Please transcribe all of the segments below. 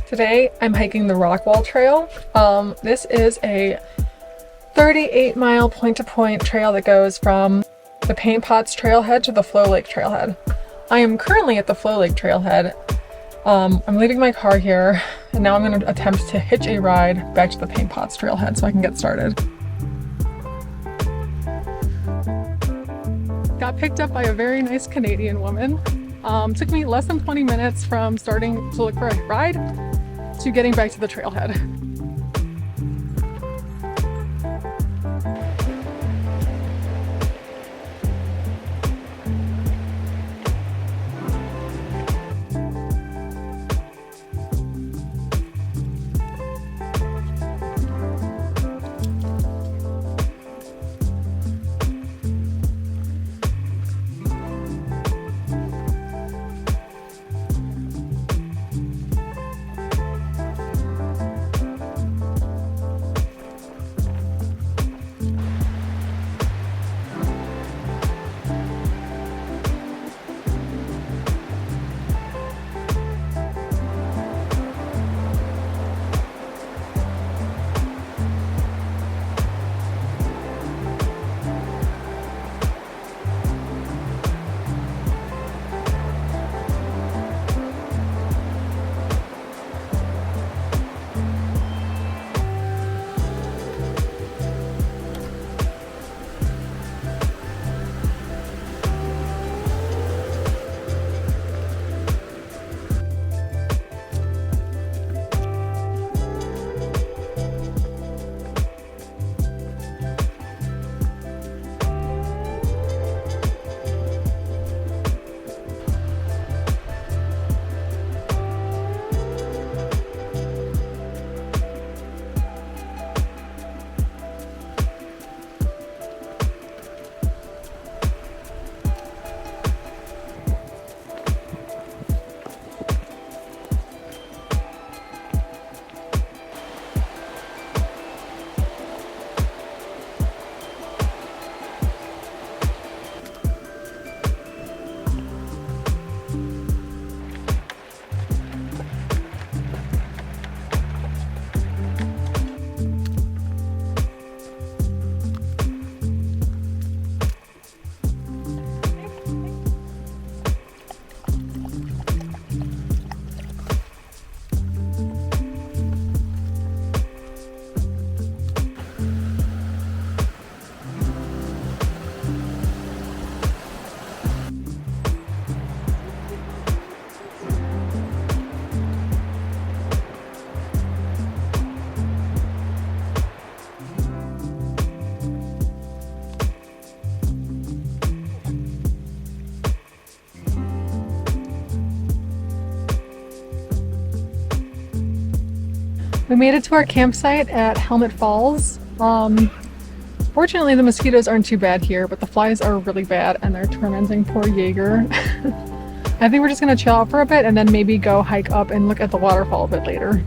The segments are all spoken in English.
Today I'm hiking the Rockwall Trail. This is a 38-mile point-to-point trail that goes from the Paint Pots Trailhead to the Floe Lake Trailhead. I am currently at the Floe Lake Trailhead. I'm leaving my car here and now I'm going to attempt to hitch a ride back to the Paint Pots Trailhead so I can get started. Got picked up by a very nice Canadian woman. Took me less than 20 minutes from starting to look for a ride to getting back to the trailhead. We made it to our campsite at Helmet Falls. Fortunately the mosquitoes aren't too bad here, but the flies are really bad and they're tormenting poor Jaeger. I think we're just gonna chill out for a bit and then maybe go hike up and look at the waterfall a bit later.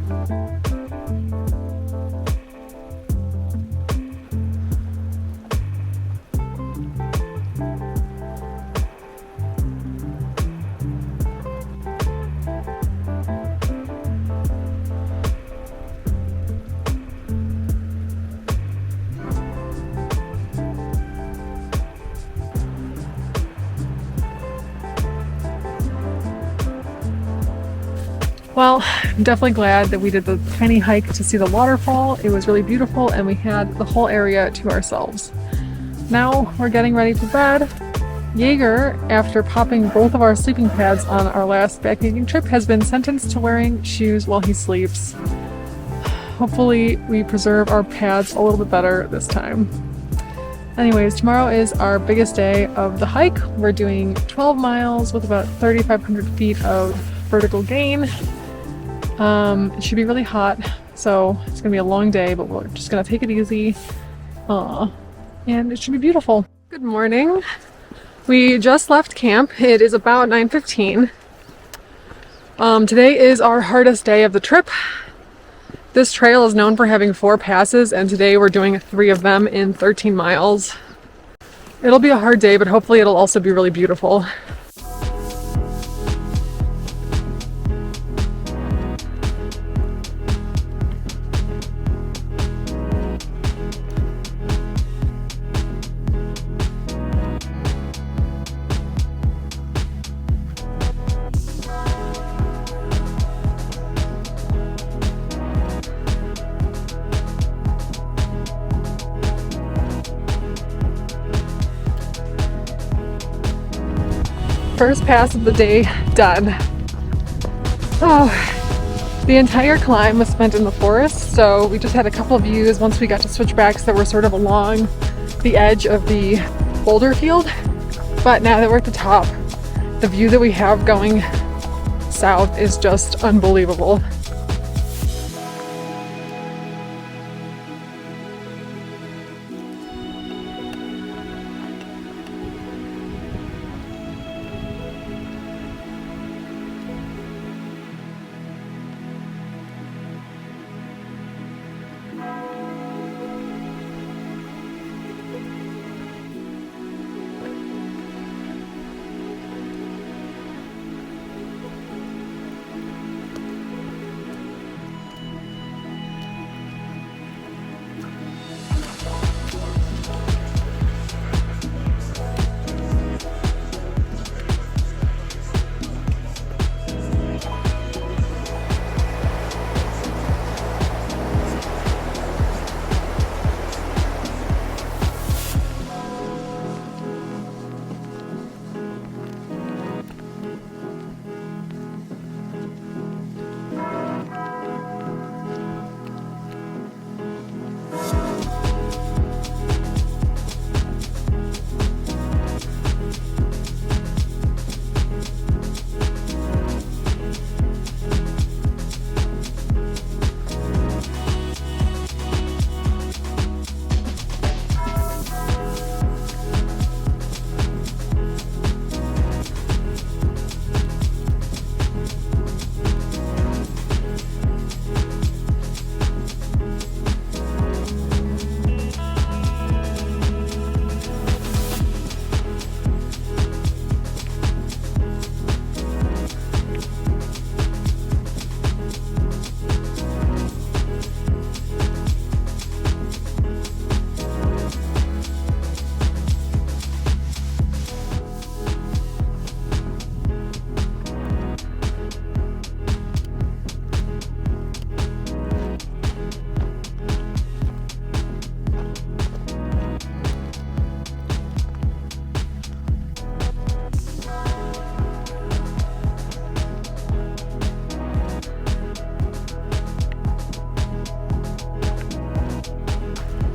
Well, I'm definitely glad that we did the tiny hike to see the waterfall. It was really beautiful and we had the whole area to ourselves. Now we're getting ready for bed. Jaeger, after popping both of our sleeping pads on our last backpacking trip, has been sentenced to wearing shoes while he sleeps. Hopefully we preserve our pads a little bit better this time. Anyways, tomorrow is our biggest day of the hike. We're doing 12 miles with about 3,500 feet of vertical gain. It should be really hot, so it's gonna be a long day, but we're just gonna take it easy. And it should be beautiful. Good morning. We just left camp. It is about 9:15. Today is our hardest day of the trip. This trail is known for having 4 passes, and today we're doing 3 of them in 13 miles. It'll be a hard day, but hopefully it'll also be really beautiful. first pass of the day done. Oh, the entire climb was spent in the forest, so we just had a couple of views once we got to switchbacks that were sort of along the edge of the boulder field. But now that we're at the top, the view that we have going south is just unbelievable.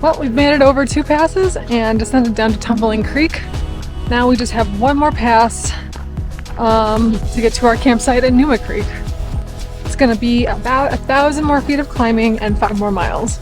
Well, we've made it over 2 passes and descended down to Tumbling Creek. Now we just have one more pass to get to our campsite at Numa Creek. It's going to be about 1,000 more feet of climbing and 5 more miles.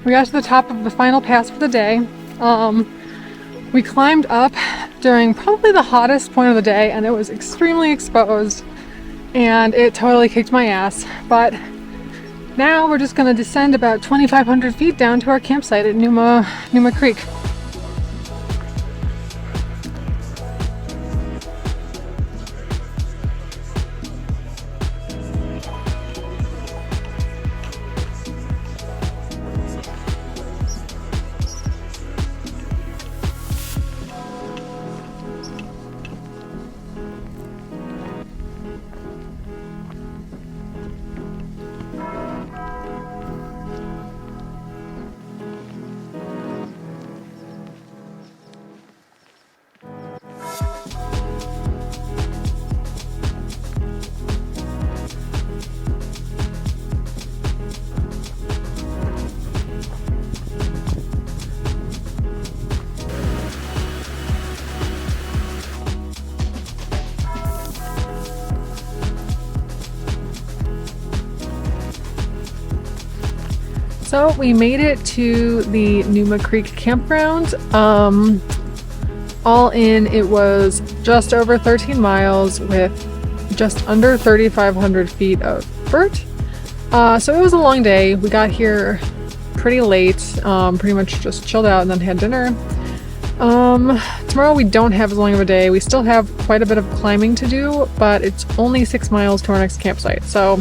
We got to the top of the final pass for the day. We climbed up during probably the hottest point of the day, and it was extremely exposed and it totally kicked my ass. But now we're just going to descend about 2,500 feet down to our campsite at Numa Creek. So we made it to the Numa Creek campground. All in, it was just over 13 miles with just under 3,500 feet of vert. So it was a long day. We got here pretty late, pretty much just chilled out and then had dinner. Tomorrow we don't have as long of a day. We still have quite a bit of climbing to do, but it's only 6 miles to our next campsite, so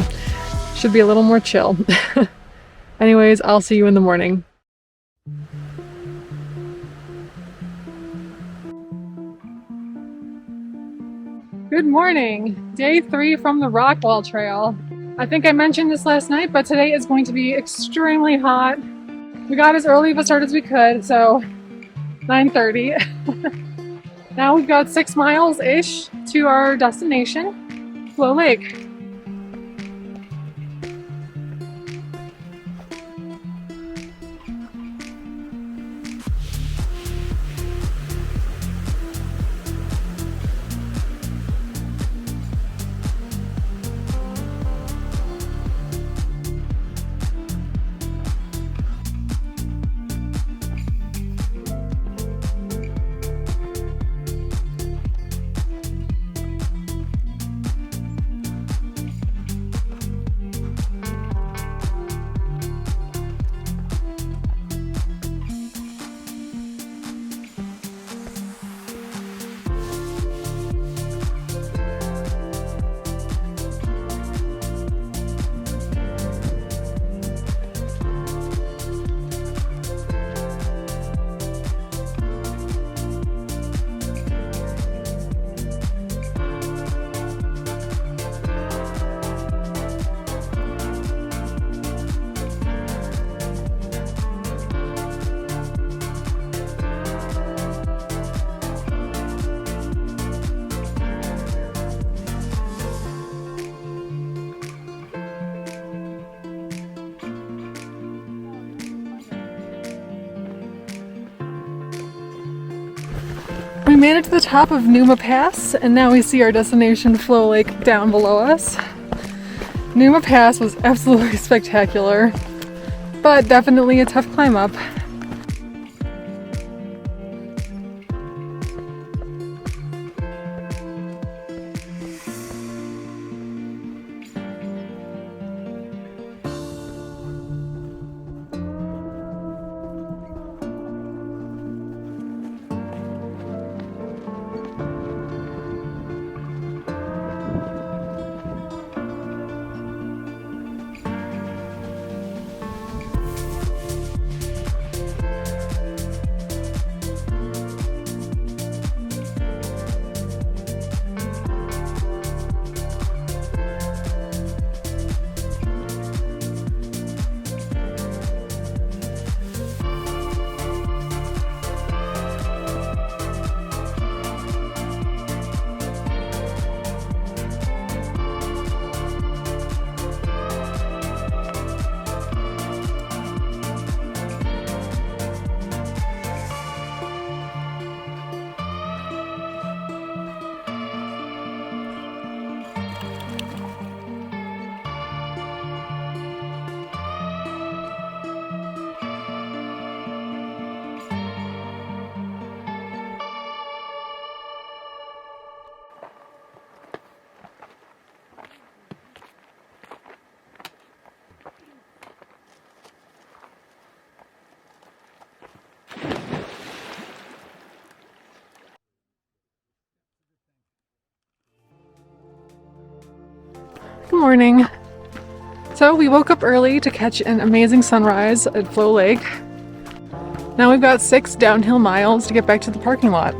should be a little more chill. Anyways, I'll see you in the morning. Good morning! Day 3 from the Rockwall Trail. I think I mentioned this last night, but today is going to be extremely hot. We got as early of a start as we could, so 9:30. Now we've got 6 miles-ish to our destination, Floe Lake. We made it to the top of Numa Pass, and now we see our destination, Floe Lake, down below us. Numa Pass was absolutely spectacular, but definitely a tough climb up. Good morning. So we woke up early to catch an amazing sunrise at Floe Lake. Now we've got 6 downhill miles to get back to the parking lot.